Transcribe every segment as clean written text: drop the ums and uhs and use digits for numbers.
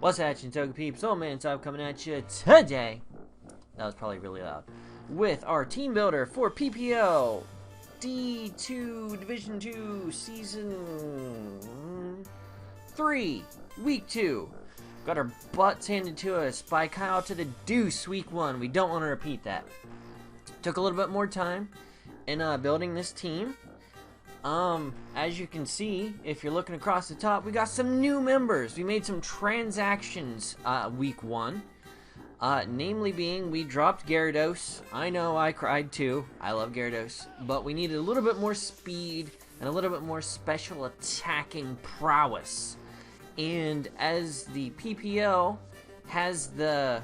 What's happening, Toga peeps? OldManTup coming at you today. That was probably really loud. With our team builder for PPL D2 Division 2 Season 3 Week 2. Got our butts handed to us by Kyle to the Deuce Week 1. We don't want to repeat that. Took a little bit more time in building this team. As you can see, if you're looking across the top, we got some new members. We made some transactions week 1. Namely being, we dropped Gyarados. I know, I cried too. I love Gyarados. But we needed a little bit more speed and a little bit more special attacking prowess. And as the PPL has them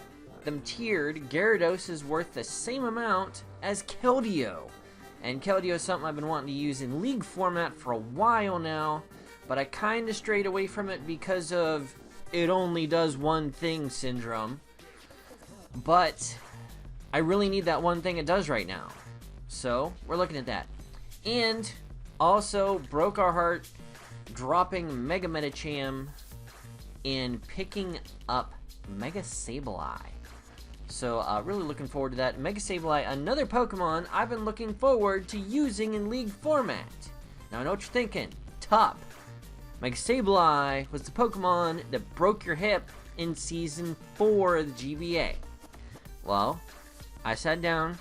tiered, Gyarados is worth the same amount as Keldeo. And Keldeo is something I've been wanting to use in League format for a while now, but I kind of strayed away from it because of it only does one thing syndrome. But I really need that one thing it does right now. So we're looking at that. And also broke our heart dropping Mega Medicham and picking up Mega Sableye. So, really looking forward to that. Mega Sableye, another Pokemon I've been looking forward to using in League format. Now, I know what you're thinking. Tup. Mega Sableye was the Pokemon that broke your hip in Season 4 of the GBA. Well, I sat down,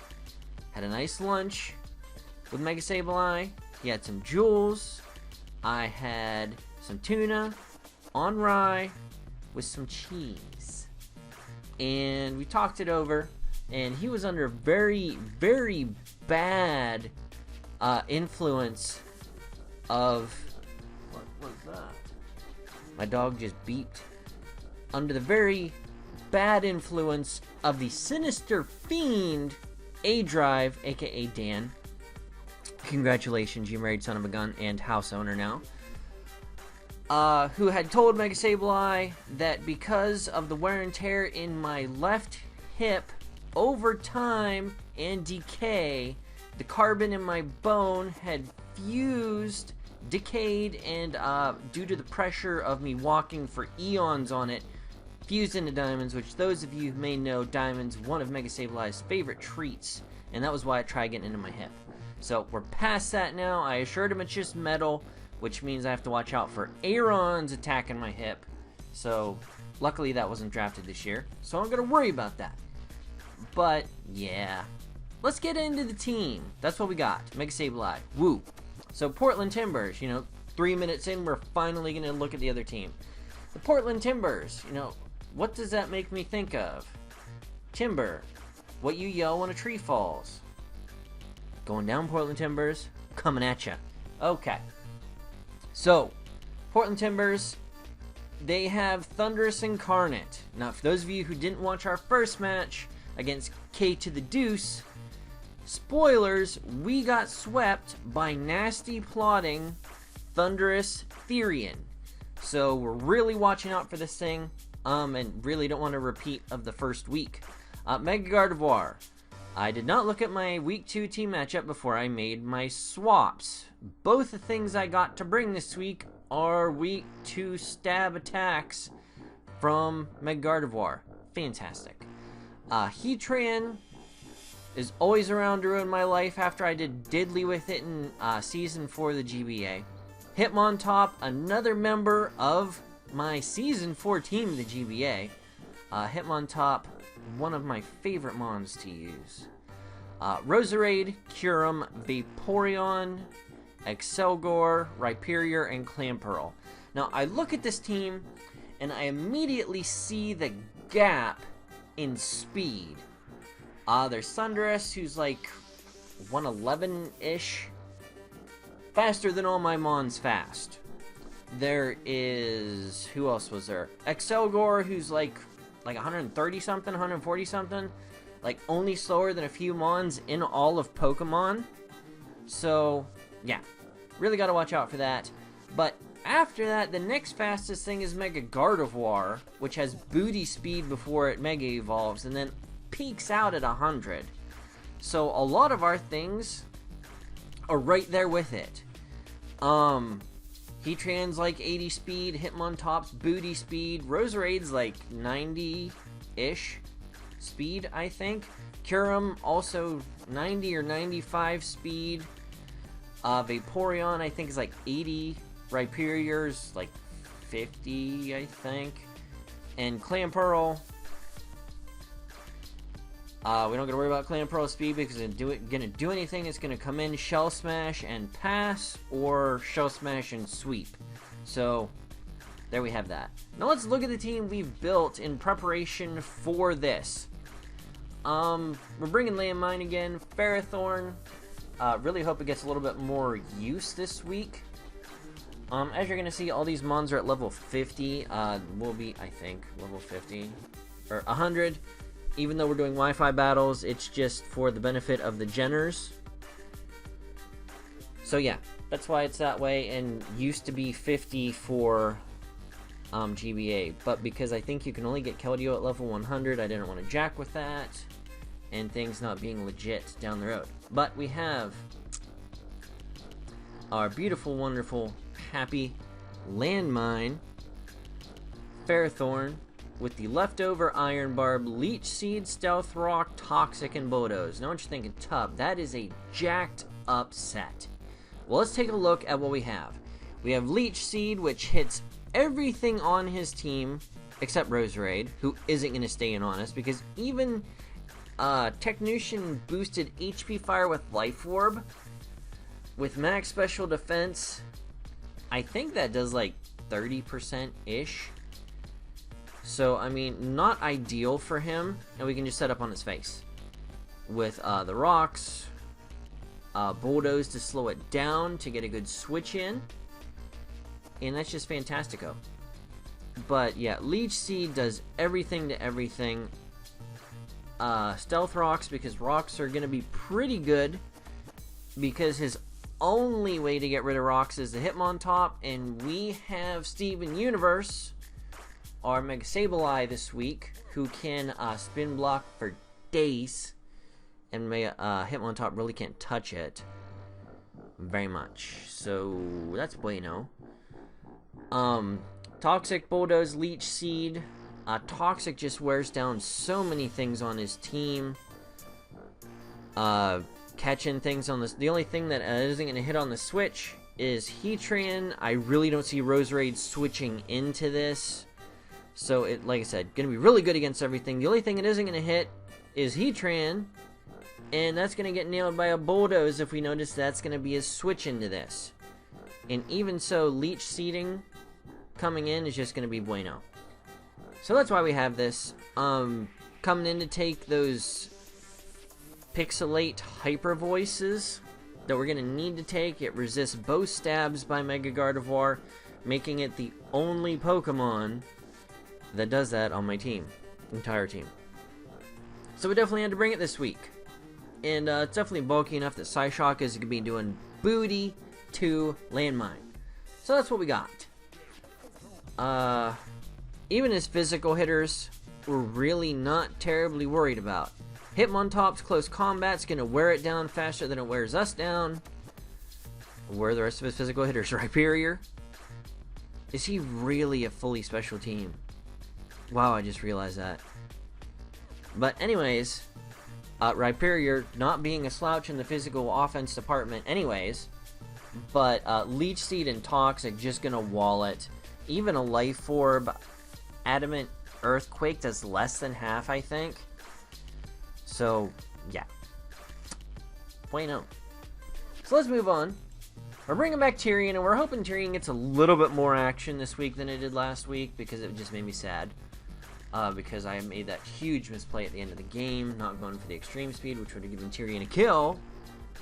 had a nice lunch with Mega Sableye. He had some jewels. I had some tuna on rye with some cheese. And we talked it over, and he was under very, very bad influence of... What was that? My dog just beeped. Under the very bad influence of the sinister fiend A-Drive, aka Dan. Congratulations, you married son of a gun and house owner now. Who had told Mega Sableye that because of the wear and tear in my left hip, over time and decay, the carbon in my bone had fused, decayed, and due to the pressure of me walking for eons on it, fused into diamonds, which those of you who may know, diamonds, one of Mega Sableye's favorite treats, and that was why I tried getting into my hip. So we're past that now. I assured him it's just metal, which means I have to watch out for Aeron's attacking my hip. So, luckily that wasn't drafted this year, so I'm gonna worry about that. But, yeah. Let's get into the team. That's what we got. Mega Sableye. Woo. So, Portland Timbers, 3 minutes in, we're finally gonna look at the other team. The Portland Timbers, what does that make me think of? Timburr. What you yell when a tree falls. Going down, Portland Timbers. Coming at ya. Okay. So, Portland Timbers, they have Thundurus Incarnate. Now, for those of you who didn't watch our first match against K to the Deuce, spoilers, we got swept by nasty plotting Thundurus Therian. So, we're really watching out for this thing, and really don't want a repeat of the first week. Mega Gardevoir. I did not look at my Week 2 team matchup before I made my swaps. Both the things I got to bring this week are Week 2 stab attacks from Mega Gardevoir. Fantastic. Heatran is always around to ruin my life after I did diddly with it in Season 4 of the GBA. HitmonTop, another member of my Season 4 team of the GBA. HitmonTop, one of my favorite mons to use. Roserade, Kyurem, Vaporeon, Excelgor, Rhyperior, and Clamperl. Now, I look at this team, and I immediately see the gap in speed. There's Thundurus, who's like 111-ish. Faster than all my mons fast. There is... who else was there? Excelgor, who's like 130-something, 140-something. Like, only slower than a few mons in all of Pokemon. So, yeah. Really gotta watch out for that. But after that, the next fastest thing is Mega Gardevoir, which has booty speed before it Mega Evolves, and then peaks out at 100. So, a lot of our things are right there with it. Heatran's like 80 speed, HitmonTop's booty speed, Roserade's like 90-ish speed, I think. Kyurem also 90 or 95 speed. Vaporeon I think is like 80. Rhyperior's like 50, I think. And Clamperl, we don't gotta worry about Clamperl speed because it's gonna do anything. It's gonna come in, Shell Smash and pass, or Shell Smash and sweep. So there we have that. Now let's look at the team we've built in preparation for this. We're bringing Landmine again, Ferrothorn. Really hope it gets a little bit more use this week. As you're gonna see, all these mons are at level 50. Will be, I think, level 50 or 100. Even though we're doing Wi-Fi battles, it's just for the benefit of the Genners. So yeah, that's why it's that way, and used to be 50 for GBA. But because I think you can only get Keldeo at level 100, I didn't want to jack with that, and things not being legit down the road. But we have our beautiful, wonderful, happy Landmine, Ferrothorn, with the leftover Iron Barb, Leech Seed, Stealth Rock, Toxic, and Bulldoze. Now what you're thinking, Tub, that is a jacked up set. Well, let's take a look at what we have. We have Leech Seed, which hits everything on his team except Roserade, who isn't going to stay in on us, because even Technician boosted HP Fire with Life Orb, with max special defense, I think that does like 30%-ish. So, I mean, not ideal for him, and we can just set up on his face. With the rocks, Bulldoze to slow it down to get a good switch in, and that's just fantastico. But yeah, Leech Seed does everything to everything. Stealth Rocks, because rocks are going to be pretty good, because his only way to get rid of rocks is the Hitmontop, and we have Steven Universe, our Mega Sableye this week, who can spin block for days, and Hitmontop really can't touch it very much. So that's bueno. Toxic, Bulldoze, Leech Seed. Toxic just wears down so many things on his team. Catching things on this. The only thing that isn't going to hit on the switch is Heatran. I really don't see Roserade switching into this. So, like I said, going to be really good against everything. The only thing it isn't going to hit is Heatran, and that's going to get nailed by a Bulldoze if we notice that's going to be his switch into this. And even so, Leech Seeding coming in is just going to be bueno. So that's why we have this. Coming in to take those Pixelate Hyper Voices that we're going to need to take. It resists both stabs by Mega Gardevoir, making it the only Pokemon that does that on my team, entire team. So we definitely had to bring it this week, and it's definitely bulky enough that Psyshock is going to be doing booty to Landmine. So that's what we got. Even his physical hitters, we're really not terribly worried about. Hitmontop's close combat's going to wear it down faster than it wears us down. Where are the rest of his physical hitters? Rhyperior? Is he really a fully special team? Wow, I just realized that. But anyways, Rhyperior not being a slouch in the physical offense department anyways, but Leech Seed and Toxic just gonna wall it. Even a Life Orb, Adamant Earthquake does less than half, I think. So, yeah. Bueno. So let's move on. We're bringing back Tyrion, and we're hoping Tyrion gets a little bit more action this week than it did last week, because it just made me sad. Because I made that huge misplay at the end of the game, not going for the extreme speed, which would have given Tyrion a kill.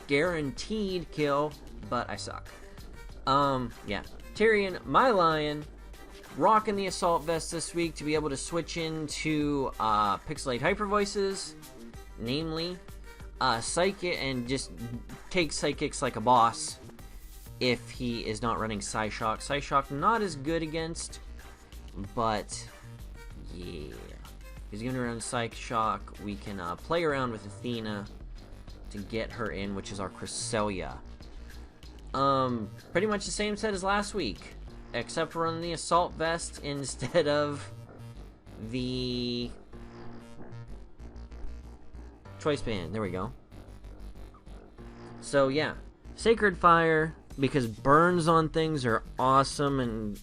Guaranteed kill, but I suck. Yeah. Tyrion, my lion, rocking the Assault Vest this week to be able to switch into Pixelate Hyper Voices, namely Psychic, and just take Psychics like a boss if he is not running Psyshock. Psyshock not as good against, but yeah. He's going to run Psyshock. We can play around with Athena to get her in, which is our Cresselia. Pretty much the same set as last week. except running the Assault Vest instead of the Choice Band. There we go. So yeah, Sacred Fire, because burns on things are awesome, and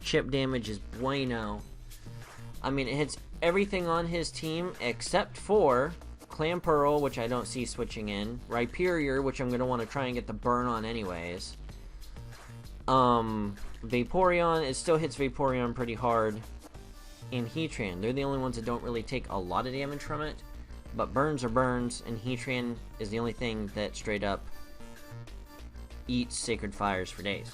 chip damage is bueno. I mean, it hits everything on his team except for Clamperl, which I don't see switching in, Rhyperior, which I'm going to want to try and get the burn on anyways. Vaporeon, it still hits Vaporeon pretty hard, and Heatran. They're the only ones that don't really take a lot of damage from it. But burns are burns, and Heatran is the only thing that straight up eats Sacred Fires for days.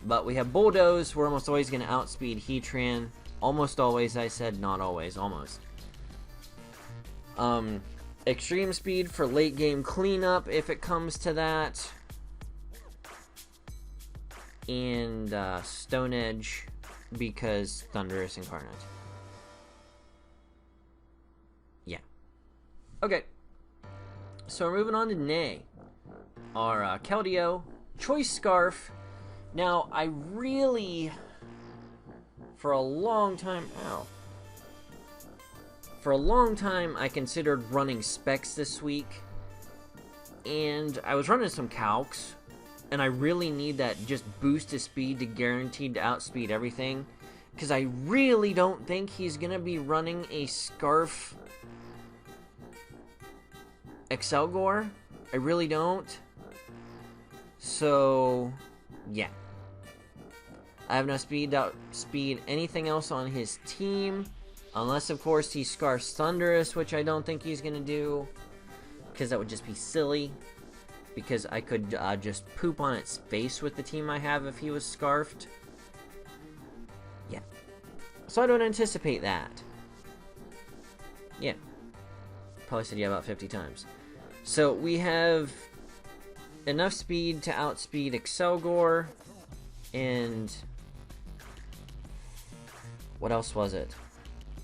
But we have Bulldoze. We're almost always going to outspeed Heatran. Almost always, I said, not always, almost. Extreme Speed for late game cleanup if it comes to that. And Stone Edge because Thunderous Incarnate. Yeah. Okay, so we're moving on to Nay, our Keldeo Choice Scarf. Now, I really, for a long time, I considered running Specs this week, and I was running some calcs, and I really need that just boost to speed to guaranteed to outspeed everything, because I really don't think he's going to be running a Scarf Excelgor. I really don't. So, yeah. I have no speed to outspeed anything else on his team. Unless, of course, he Scarfs Thunderous, which I don't think he's going to do. Because that would just be silly. Because I could just poop on its face with the team I have if he was Scarfed. Yeah. So I don't anticipate that. Yeah. Probably said yeah about 50 times. So we have enough speed to outspeed Excelgor, and what else was it?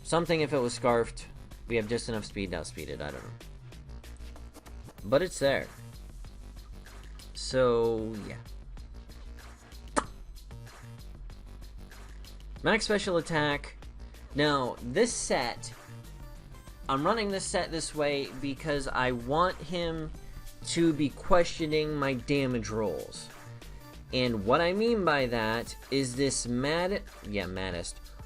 Something if it was Scarfed. We have just enough speed to outspeed it, I don't know. But it's there. So, yeah. Max Special Attack. Now, this set, I'm running this set this way because I want him to be questioning my damage rolls. And what I mean by that is this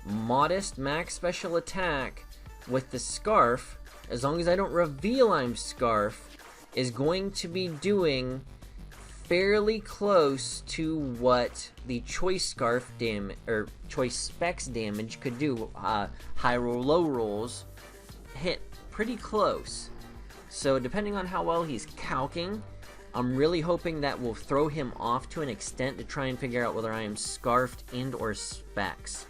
modest max special attack with the Scarf, as long as I don't reveal I'm Scarf, is going to be doing fairly close to what the Choice Scarf damage, or Choice Specs damage could do. High roll, low rolls hit pretty close. So depending on how well he's calcing, I'm really hoping that will throw him off to an extent to try and figure out whether I am Scarfed and or Specs.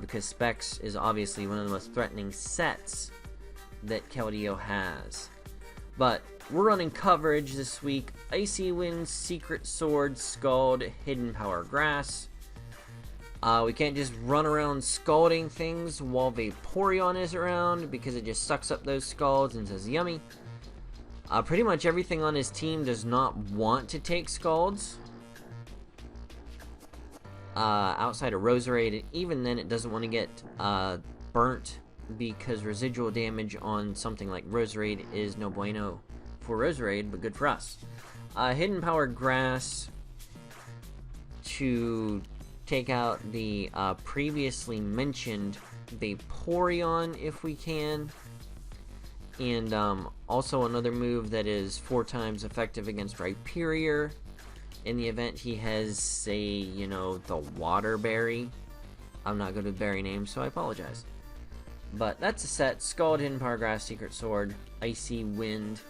Because Specs is obviously one of the most threatening sets that Keldeo has. But we're running coverage this week. Icy Wind, Secret Sword, Scald, Hidden Power Grass. We can't just run around scalding things while Vaporeon is around, because it just sucks up those scalds and says yummy. Pretty much everything on his team does not want to take scalds. Outside of Roserade, even then it doesn't want to get burnt, because residual damage on something like Roserade is no bueno for Roserade, but good for us. Hidden Power Grass to take out the previously mentioned Vaporeon if we can. And also another move that is 4 times effective against Rhyperior in the event he has, say, the Water Berry. I'm not good with berry names, so I apologize. But that's a set. Scald, Hidden Power Grass, Secret Sword, Icy Wind.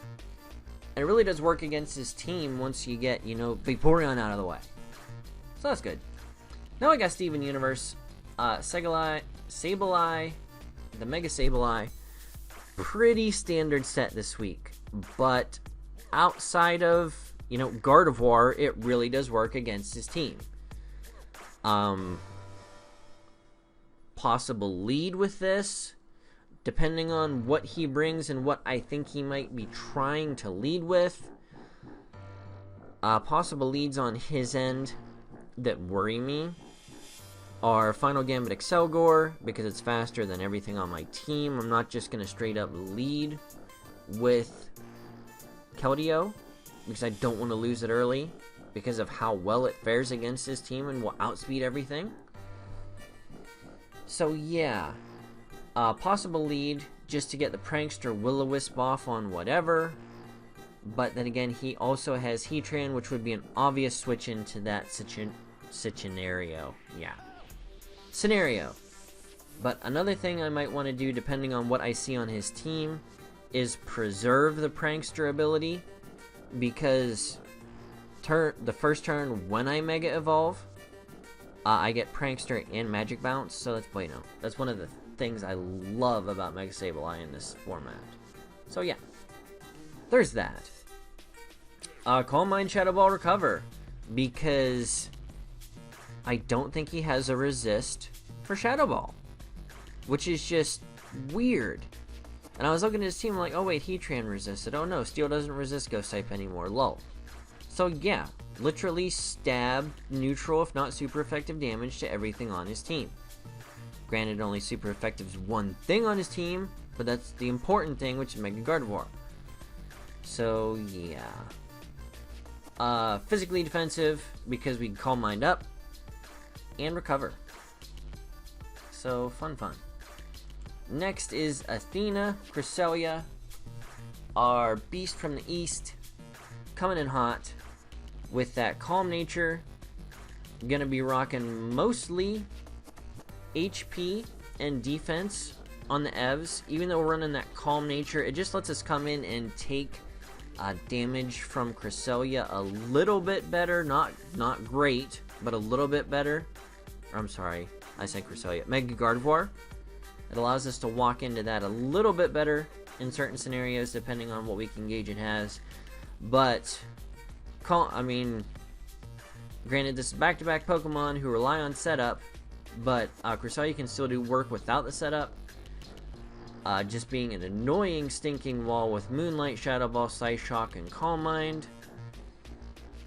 And it really does work against his team once you get, Vaporeon out of the way. So that's good. Now I got Steven Universe, Sableye, the Mega Sableye. Pretty standard set this week. But outside of, Gardevoir, it really does work against his team. Possible lead with this, depending on what he brings and what I think he might be trying to lead with. Possible leads on his end. that worry me are Final Gambit Excelgor, because it's faster than everything on my team. I'm not just going to straight up lead with Keldeo, because I don't want to lose it early, because of how well it fares against his team and will outspeed everything. So yeah, possible lead just to get the Prankster Will-O-Wisp off on whatever. But then again, he also has Heatran, which would be an obvious switch into that scenario. Yeah. Scenario. But another thing I might want to do, depending on what I see on his team, is preserve the Prankster ability. Because the first turn when I Mega Evolve, I get Prankster and Magic Bounce, so that's bueno. That's one of the things I love about Mega Sableye in this format. So yeah. There's that. Calm Mind, Shadow Ball, Recover, because I don't think he has a resist for Shadow Ball, which is just weird. And I was looking at his team like, oh wait, Heatran resisted. Oh no, Steel doesn't resist Ghost type anymore. Lol. So yeah, literally stab, neutral, if not super effective damage to everything on his team. Granted, only super effective is one thing on his team, but that's the important thing, which is Mega Gardevoir. So yeah. Physically defensive, because we can Calm Mind up and recover. So fun. Next is Athena, Cresselia, our beast from the east, coming in hot with that calm nature. Gonna be rocking mostly HP and defense on the EVs. Even though we're running that calm nature, it just lets us come in and take damage from Cresselia a little bit better. Not great, but a little bit better. Or, I'm sorry, I said Cresselia. Mega Gardevoir. It allows us to walk into that a little bit better in certain scenarios, depending on what weak engage it has. But, granted, this is back-to-back Pokemon who rely on setup, but Cresselia can still do work without the setup. Just being an annoying, stinking wall with Moonlight, Shadow Ball, Psyshock, and Calm Mind.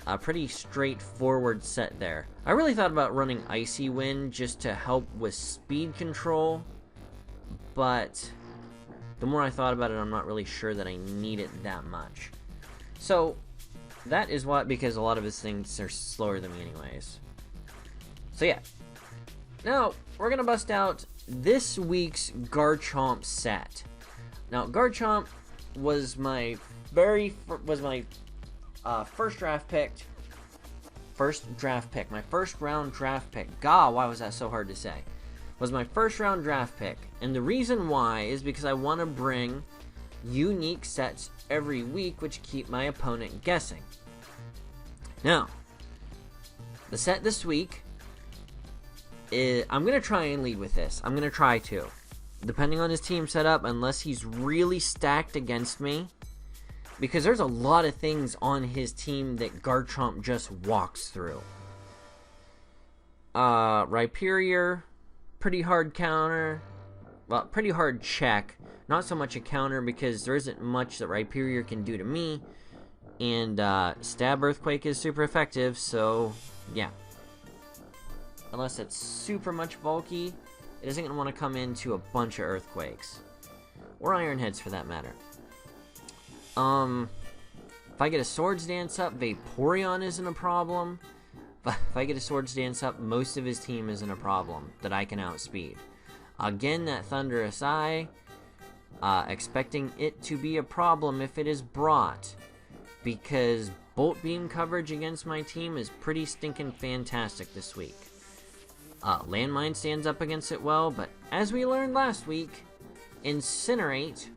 A pretty straightforward set there. I really thought about running Icy Wind just to help with speed control, but the more I thought about it, I'm not really sure that I need it that much. So, that is what, because a lot of his things are slower than me anyways. So yeah. Now, we're going to bust out this week's Garchomp set. Now, Garchomp was my first draft pick. My first round draft pick. God, why was that so hard to say? Was my first round draft pick. And the reason why is because I want to bring unique sets every week, which keep my opponent guessing. Now, the set this week, I'm going to try and lead with this. I'm going to try to. Depending on his team setup, unless he's really stacked against me. Because there's a lot of things on his team that Garchomp just walks through. Rhyperior, pretty hard counter. Well, pretty hard check. Not so much a counter because there isn't much that Rhyperior can do to me. And Stab Earthquake is super effective, so yeah. Unless it's super much bulky, it isn't going to want to come into a bunch of Earthquakes. Or Iron Heads for that matter. If I get a Swords Dance up, Vaporeon isn't a problem. If I get a Swords Dance up, most of his team isn't a problem that I can outspeed. Again, that Thunderous Eye, expecting it to be a problem if it is brought. Because Bolt Beam coverage against my team is pretty stinking fantastic this week. Landmine stands up against it well, but as we learned last week, Incinerate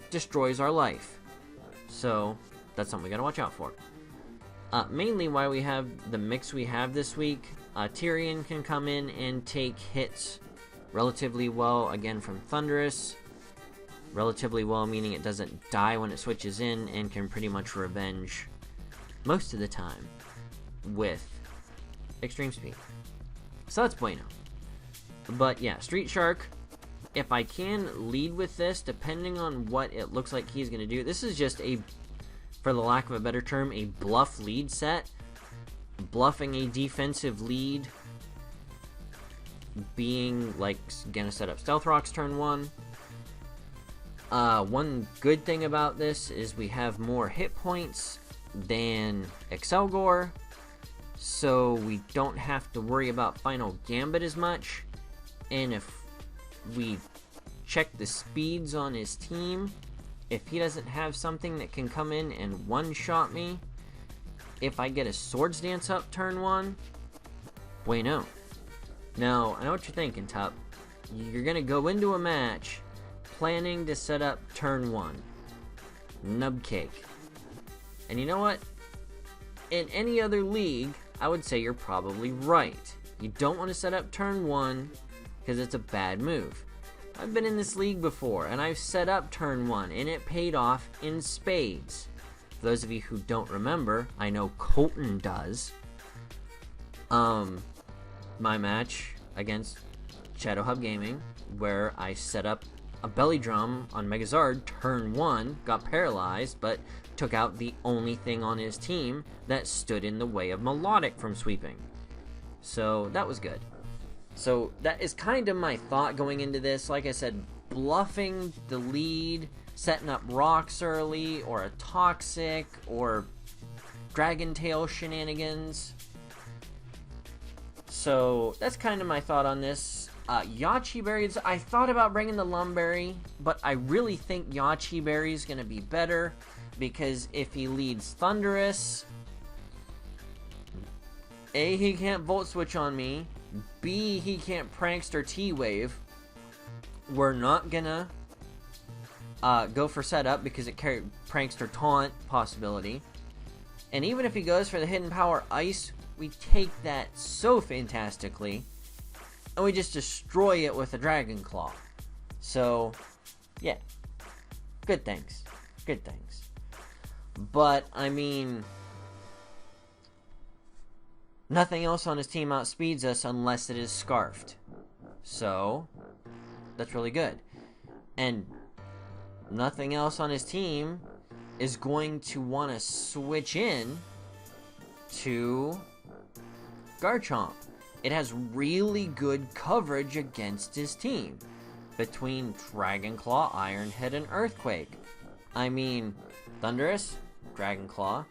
destroys our life. So, that's something we gotta watch out for. Mainly why we have the mix we have this week, Tyrion can come in and take hits relatively well, again from Thundurus. Relatively well meaning it doesn't die when it switches in, and can pretty much revenge most of the time with extreme speed. So that's bueno. But yeah, Street Shark, if I can lead with this, depending on what it looks like he's going to do. This is just a, for the lack of a better term, a bluff lead set. bluffing a defensive lead, being like gonna set up Stealth Rocks turn 1. One good thing about this is we have more hit points than Excelgor, so we don't have to worry about Final Gambit as much. And if we check the speeds on his team, if he doesn't have something that can come in and one-shot me, if I get a Swords Dance up turn 1, bueno. Now, I know what you're thinking, Tup. You're gonna go into a match planning to set up turn 1. Nub cake. And you know what? In any other league, I would say you're probably right. You don't want to set up turn 1 because it's a bad move. I've been in this league before, and I've set up turn 1, and it paid off in spades. For those of you who don't remember, I know Colton does. My match against Shadow Hub Gaming, where I set up a belly drum on Megazard turn 1, got paralyzed, but took out the only thing on his team that stood in the way of Melodic from sweeping. So that was good. So that is kind of my thought going into this. Like I said, bluffing the lead, setting up rocks early, or a Toxic, or Dragon Tail shenanigans. So that's kind of my thought on this. Yachi Berries, I thought about bringing the Lumberry, but I really think Yachi Berry is going to be better, because if he leads Thunderous, A, he can't Volt Switch on me, B, he can't Prankster T-Wave. We're not gonna go for setup because it carried Prankster Taunt possibility. And even if he goes for the Hidden Power Ice, we take that so fantastically, and we just destroy it with a Dragon Claw. So, yeah. Good things. Good things. But, I mean, nothing else on his team outspeeds us unless it is Scarfed. So, that's really good. And nothing else on his team is going to want to switch in to Garchomp. It has really good coverage against his team between Dragon Claw, Iron Head, and Earthquake. I mean, Thunderous, Dragon Claw,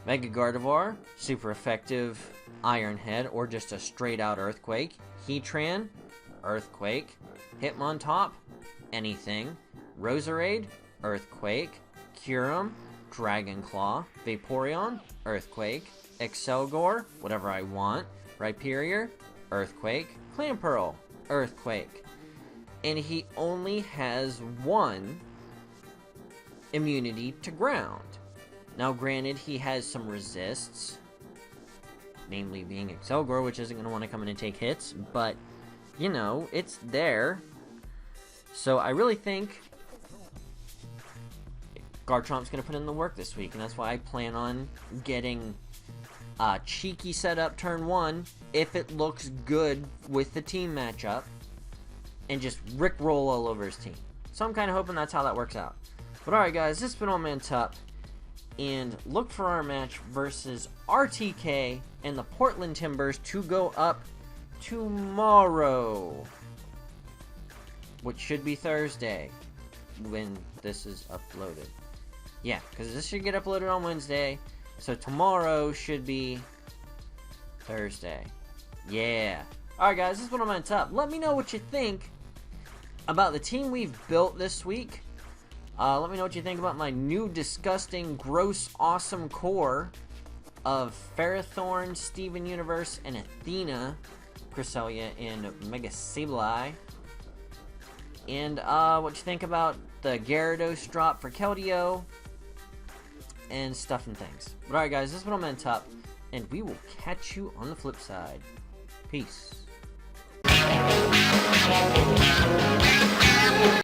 Mega Gardevoir, super effective Iron Head, or just a straight out Earthquake. Heatran, Earthquake. Hitmontop, anything. Roserade, Earthquake. Kyurem, Dragon Claw. Vaporeon, Earthquake. Excelgor, whatever I want. Rhyperior, Earthquake. Clamperl, Earthquake. And he only has one immunity to ground. Now, granted, he has some resists, namely being Excelgor, which isn't going to want to come in and take hits, but, you know, it's there. So I really think Garchomp's going to put in the work this week, and that's why I plan on getting a cheeky setup turn 1 if it looks good with the team matchup, and just rickroll all over his team. So I'm kind of hoping that's how that works out. But alright guys, this has been OldManTup, and look for our match versus RTK and the Portland Timbers to go up tomorrow, which should be Thursday when this is uploaded. Yeah, because this should get uploaded on Wednesday, so tomorrow should be Thursday. Yeah. Alright guys, this is OldManTup. Let me know what you think about the team we've built this week. Let me know what you think about my new disgusting, gross, awesome core of Ferrothorn, Steven Universe, and Athena, Cresselia, and Mega Sableye. And what you think about the Gyarados drop for Keldeo, and stuff and things. But alright guys, this is OldManTup, and we will catch you on the flip side. Peace.